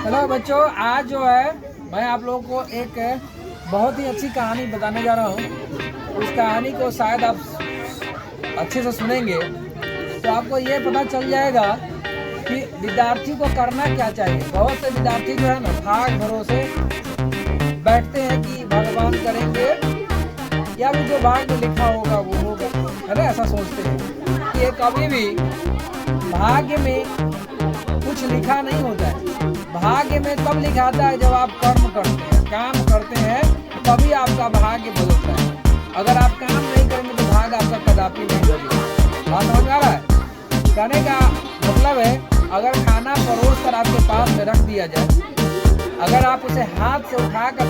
Hello बच्चों, आज जो है मैं आप लोगों को एक बहुत ही अच्छी कहानी बताने जा रहा हूँ। उस कहानी को शायद आप अच्छे से सुनेंगे तो आपको ये पता चल जाएगा कि विद्यार्थी को करना क्या चाहिए। बहुत से विद्यार्थी जो है ना भाग भरोसे बैठते हैं कि भगवान करेंगे या भी जो भाग में लिखा होगा वो होगा, है ना। ऐसा सोचते हैं कि ये कभी भी भाग्य में कुछ लिखा नहीं होता है। भाग्य में तब लिखा आता है जब आप कर्म करते हैं, काम करते हैं, तभी आपका भाग्य बदलता है। अगर आप काम नहीं करेंगे तो भाग्य आपका कदापि नहीं बदलेगा। बात समझ आ रहा है? कहने का मतलब है अगर खाना परोस कर आपके पास में रख दिया जाए, अगर आप उसे हाथ से उठाकर,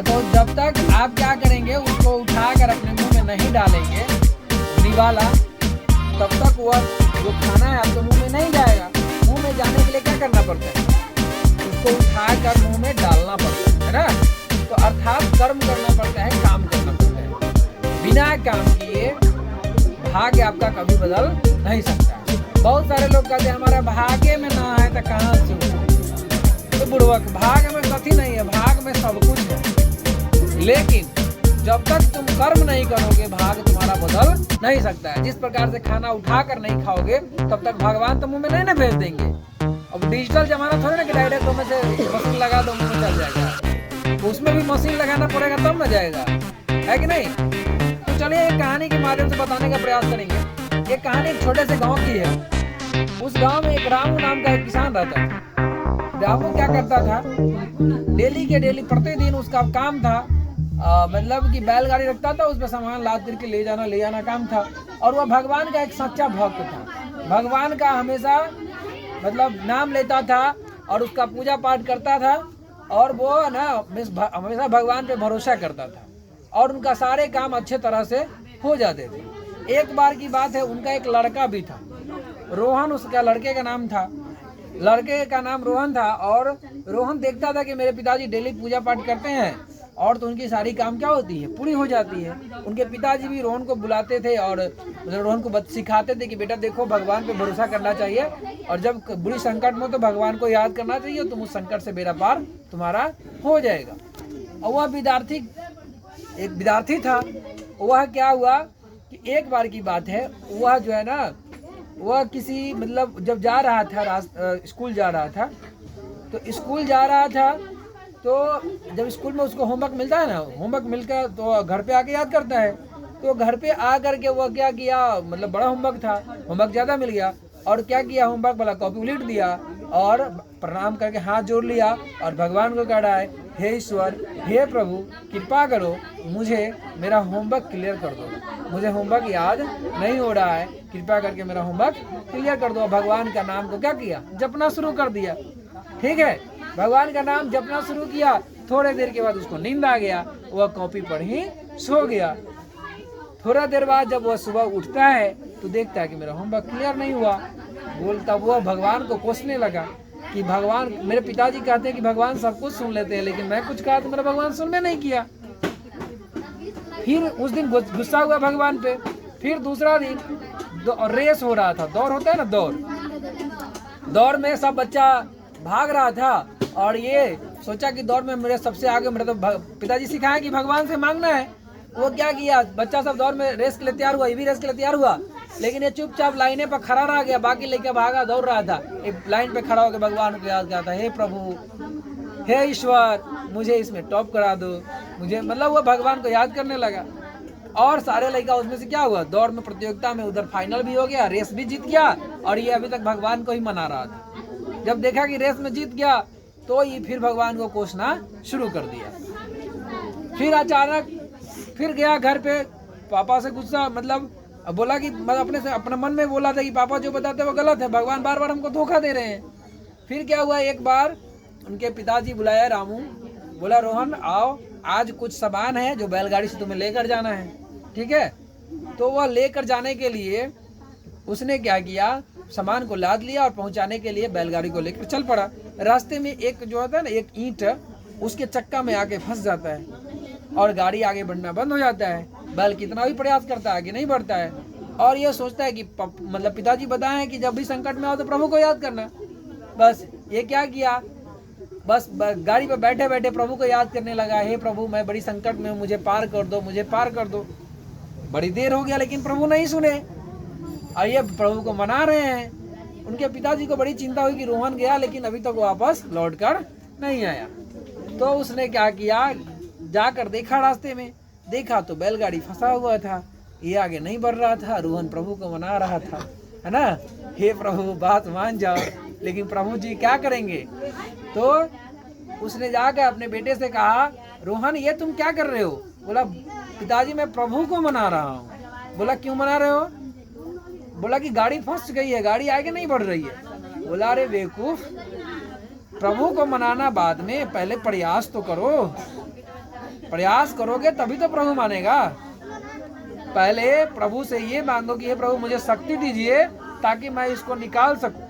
तो जब तक आप क्या करेंगे उसको उठाकर अपने मुंह में नहीं डालेंगे निवाला, तब तक वह जो खाना है आपके मुंह में नहीं जाएगा। मुंह में जाने के लिए क्या करना पड़ता है? उसको उठाकर मुंह में डालना पड़ता है ना। तो अर्थात कर्म करना पड़ता है, काम करना पड़ता है। बिना काम किए भाग्य आपका कभी बदल नहीं सकता है। बहुत सारे लोग कहते हैं हमारा भाग्य में ना है तो कहाँ से हो? तो बुढ़वक, भाग्य में कथी नहीं है, भाग्य में सब कुछ है। लेकिन जब तक तुम कर्म नहीं करोगे भाग्य तुम्हारा बदल नहीं सकता है। जिस प्रकार से खाना उठाकर नहीं खाओगे तब तक भगवान तो मुंह में नहीं ना भेज देंगे। अब डिजिटल जमाना थोड़ा ना कि डायरेक्ट मुंह में से मशीन लगा दो मुंह में चल जाएगा। उसमें भी मशीन लगाना पड़ेगा तब न जाएगा, है कि नहीं? तो चलिए एक कहानी के माध्यम से बताने का प्रयास करेंगे। ये कहानी एक छोटे से गाँव की है। उस गाँव में एक रामू नाम का एक किसान रहता था। रामू क्या करता था, डेली के डेली प्रतिदिन उसका काम था, मतलब कि बैलगाड़ी रखता था, उसमें सामान लाद करके ले जाना काम था। और वह भगवान का एक सच्चा भक्त था। भगवान का हमेशा मतलब नाम लेता था और उसका पूजा पाठ करता था, और वो ना हमेशा भगवान पे भरोसा करता था, और उनका सारे काम अच्छे तरह से हो जाते थे। एक बार की बात है, उनका एक लड़का भी था, रोहन उसका लड़के का नाम था। लड़के का नाम रोहन था, और रोहन देखता था कि मेरे पिताजी डेली पूजा पाठ करते हैं और तो उनकी सारी काम क्या होती है, पूरी हो जाती है। उनके पिताजी भी रोहन को बुलाते थे और रोहन को सिखाते थे कि बेटा देखो भगवान पे भरोसा करना चाहिए, और जब बुरी संकट में तो भगवान को याद करना चाहिए, तुम उस संकट से बेड़ा पार तुम्हारा हो जाएगा। और वह एक विद्यार्थी था। वह क्या हुआ कि एक बार की बात है, वह जो है ना वह किसी मतलब जब जा रहा था स्कूल जा रहा था, तो स्कूल जा रहा था तो जब स्कूल में उसको होमवर्क मिलता है ना, होमवर्क मिलकर तो घर पे आके याद करता है। तो घर पे आ करके वह क्या किया, मतलब बड़ा होमवर्क था, होमवर्क ज़्यादा मिल गया, और क्या किया, होमवर्क वाला कॉपी उलट दिया और प्रणाम करके हाथ जोड़ लिया और भगवान को कह रहा है, हे ईश्वर, हे प्रभु, कृपा करो, मुझे मेरा होमवर्क क्लियर कर दो, मुझे होमवर्क याद नहीं हो रहा है, कृपा करके मेरा होमवर्क क्लियर कर दो। भगवान का नाम को क्या किया, जपना शुरू कर दिया। ठीक है, भगवान का नाम जपना शुरू किया। थोड़े देर के बाद उसको नींद आ गया, वह कॉपी पर ही सो गया। थोड़ा देर बाद जब वह सुबह उठता है तो देखता है कि मेरा होमवर्क क्लियर नहीं हुआ। बोलता वो भगवान को कोसने लगा कि भगवान, मेरे पिताजी कहते हैं कि भगवान सब कुछ सुन लेते हैं, लेकिन मैं कुछ कहा तो मेरा भगवान सुनने नहीं किया। फिर उस दिन गुस्सा हुआ भगवान पे। फिर दूसरा दिन रेस हो रहा था, दौड़ होता है ना, दौड़ में सब बच्चा भाग रहा था, और ये सोचा कि दौड़ में मेरे सबसे आगे, मेरे तो पिताजी सिखाए कि भगवान से मांगना है। वो क्या किया, बच्चा सब दौड़ में रेस के लिए तैयार हुआ, ये भी रेस के लिए तैयार हुआ, लेकिन ये चुपचाप लाइने पर खड़ा रह गया। बाकी लेके भागा, दौड़ रहा था, एक लाइन पे खड़ा होकर भगवान को याद करता, हे प्रभु, हे ईश्वर, मुझे इसमें टॉप करा दो, मुझे, मतलब वो भगवान को याद करने लगा। और सारे लड़का उसमें से क्या हुआ, दौड़ में प्रतियोगिता में उधर फाइनल भी हो गया, रेस भी जीत गया, और ये अभी तक भगवान को ही मना रहा था। जब देखा कि रेस में जीत गया तो ये फिर भगवान को कोसना शुरू कर दिया। फिर अचानक फिर गया घर पे, पापा से गुस्सा, मतलब बोला कि अपने मन में बोला था कि पापा जो बताते हैं वो गलत है, भगवान बार बार हमको धोखा दे रहे हैं। फिर क्या हुआ, एक बार उनके पिताजी बुलाया रामू, बोला रोहन आओ, आज कुछ सामान है जो बैलगाड़ी से तुम्हें लेकर जाना है, ठीक है। तो वह लेकर जाने के लिए उसने क्या किया, सामान को लाद लिया और पहुंचाने के लिए बैलगाड़ी को लेकर चल पड़ा। रास्ते में एक जो होता है ना, एक ईंट उसके चक्का में आके फंस जाता है और गाड़ी आगे बढ़ना बंद हो जाता है। बैल कितना भी प्रयास करता है आगे नहीं बढ़ता है। और ये सोचता है कि मतलब पिताजी बताए कि जब भी संकट में आओ तो प्रभु को याद करना। बस ये क्या किया, बस गाड़ी पर बैठे बैठे प्रभु को याद करने लगा, हे प्रभु मैं बड़ी संकट में हूँ, मुझे पार कर दो, मुझे पार कर दो। बड़ी देर हो गया लेकिन प्रभु नहीं सुने और ये प्रभु को मना रहे हैं। उनके पिताजी को बड़ी चिंता हुई कि रोहन गया लेकिन अभी तक वापस लौट कर नहीं आया। तो उसने क्या किया, जाकर देखा, रास्ते में देखा तो बैलगाड़ी फंसा हुआ था, ये आगे नहीं बढ़ रहा था। रोहन प्रभु को मना रहा था, है ना, हे प्रभु बात मान जाओ। लेकिन प्रभु जी क्या करेंगे, तो उसने जाकर अपने बेटे से कहा, रोहन ये तुम क्या कर रहे हो? बोला पिताजी मैं प्रभु को मना रहा हूँ। बोला क्यों मना रहे हो? बोला कि गाड़ी फंस गई है, गाड़ी आगे नहीं बढ़ रही है। बोला अरे बेवकूफ, प्रभु को मनाना बाद में, पहले प्रयास तो करो, प्रयास करोगे तभी तो प्रभु मानेगा। पहले प्रभु से ये मांगो कि हे प्रभु मुझे शक्ति दीजिए ताकि मैं इसको निकाल सकूं,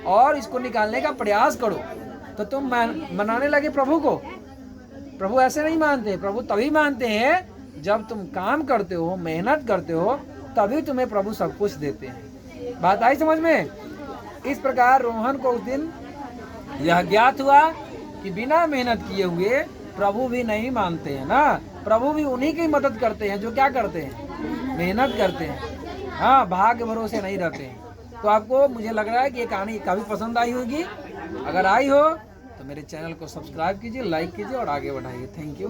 और इसको निकालने का प्रयास करो तो तुम मनाने लगे प्रभु को। प्रभु ऐसे नहीं मानते, प्रभु तभी मानते हैं जब तुम काम करते हो, मेहनत करते हो, तभी तुम्हें प्रभु सब कुछ देते हैं। बात आई समझ में? इस प्रकार रोहन को उस दिन यह ज्ञात हुआ कि बिना मेहनत किए हुए प्रभु भी नहीं मानते हैं ना। प्रभु भी उन्हीं की मदद करते हैं जो क्या करते हैं, मेहनत करते हैं, हाँ, भाग्य भरोसे नहीं रहते हैं। तो आपको मुझे लग रहा है कि ये कहानी काफ़ी पसंद आई होगी। अगर आई हो तो मेरे चैनल को सब्सक्राइब कीजिए, लाइक कीजिए और आगे बढ़ाइए। Thank you.